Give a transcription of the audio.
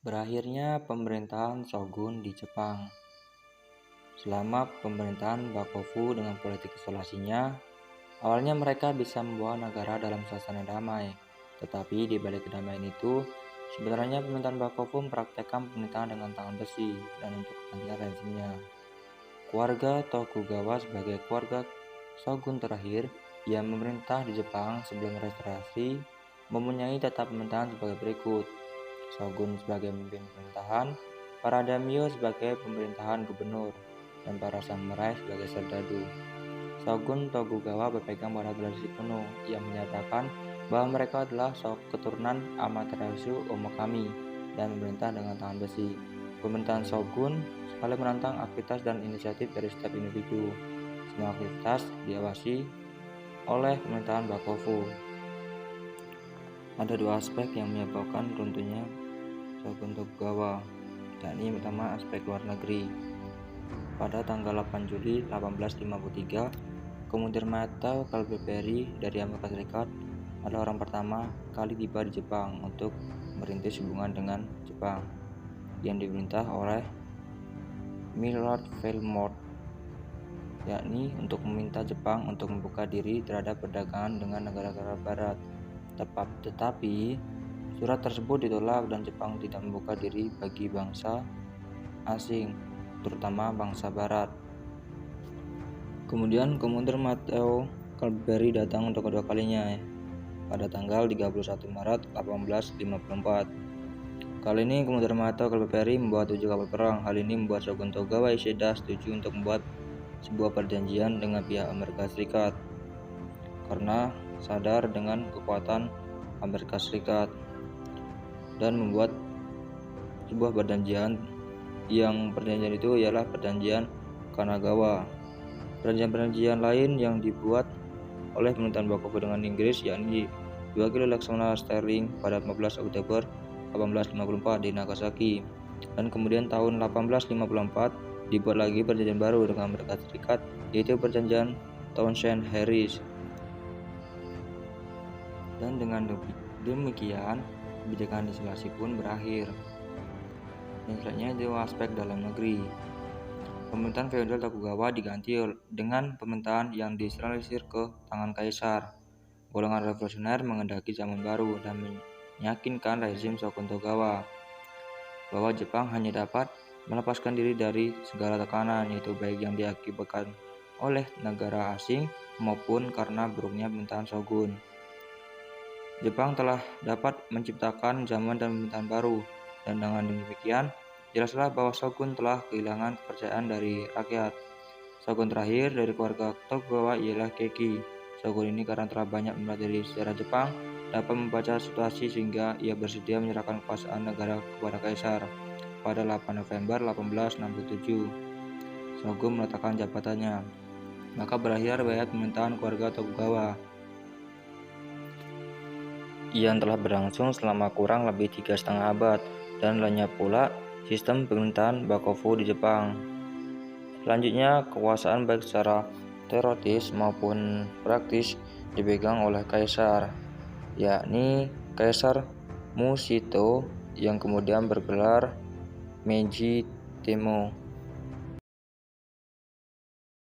Berakhirnya pemerintahan Shogun di Jepang. Selama pemerintahan Bakufu dengan politik isolasinya, awalnya mereka bisa membawa negara dalam suasana damai. Tetapi di balik kedamaian itu, sebenarnya pemerintahan Bakufu mempraktekkan pemerintahan dengan tangan besi dan untuk kepentingan rezimnya. Keluarga Tokugawa sebagai keluarga Shogun terakhir yang memerintah di Jepang sebelum restorasi mempunyai tata pemerintahan sebagai berikut. Shogun sebagai pemimpin pemerintahan, para daimyo sebagai pemerintahan gubernur, dan para samurai sebagai serdadu. Shogun Tokugawa berpegang pada tradisi kuno yang menyatakan bahwa mereka adalah keturunan Amaterasu Omokami dan memerintah dengan tangan besi. Pemerintahan Shogun sekali menantang aktivitas dan inisiatif dari setiap individu. Semua aktivitas diawasi oleh pemerintahan Bakufu. Ada dua aspek yang menyebabkan runtuhnya Shogun Tokugawa, yakni pertama aspek luar negeri. Pada tanggal 8 Juli 1853, Komudermato Calipari dari Amerika Serikat adalah orang pertama kali tiba di Jepang untuk merintis hubungan dengan Jepang, yang diperintah oleh Millard Fillmore, yakni untuk meminta Jepang untuk membuka diri terhadap perdagangan dengan negara-negara Barat. Tetapi surat tersebut ditolak dan Jepang tidak membuka diri bagi bangsa asing, terutama bangsa Barat. Kemudian Komudermato Calipari datang untuk kedua kalinya pada tanggal 31 Maret 1854. Kali ini Komudermato Calipari membawa 7 kapal perang. Hal ini membuat Shogun Tokugawa Ieyasu setuju untuk membuat sebuah perjanjian dengan pihak Amerika Serikat karena sadar dengan kekuatan Amerika Serikat dan membuat sebuah perjanjian itu ialah perjanjian Kanagawa. Perjanjian lain yang dibuat oleh pemerintahan Bakufu dengan Inggris yakni 2 kilo Laksmana sterling pada 15 Oktober 1854 di Nagasaki, dan kemudian tahun 1854 dibuat lagi perjanjian baru dengan Amerika Serikat, yaitu perjanjian Townshend-Harris. Dan dengan demikian kebijakan isolasi pun berakhir. Yang selanjutnya itu aspek dalam negeri. Pemerintahan feodal Tokugawa diganti dengan pemerintahan yang disentralisir ke tangan kaisar. Golongan revolusioner mengendaki zaman baru dan meyakinkan rezim Shogun Tokugawa bahwa Jepang hanya dapat melepaskan diri dari segala tekanan, yaitu baik yang diakibatkan oleh negara asing maupun karena buruknya pemerintahan Shogun. Jepang telah dapat menciptakan zaman dan pemerintahan baru, dan dengan demikian jelaslah bahwa Shogun telah kehilangan kepercayaan dari rakyat. Shogun terakhir dari keluarga Tokugawa ialah Keki. Shogun ini karena telah banyak mempelajari sejarah Jepang, dapat membaca situasi sehingga ia bersedia menyerahkan kekuasaan negara kepada kaisar. Pada 8 November 1867, Shogun meletakkan jabatannya. Maka berakhir bayat pemerintahan keluarga Tokugawa yang telah berlangsung selama kurang lebih 3,5 abad, dan lainnya pula sistem pemerintahan Bakufu di Jepang. Selanjutnya, kekuasaan baik secara teoritis maupun praktis dipegang oleh kaisar, yakni Kaisar Mushito yang kemudian bergelar Meiji Temmo.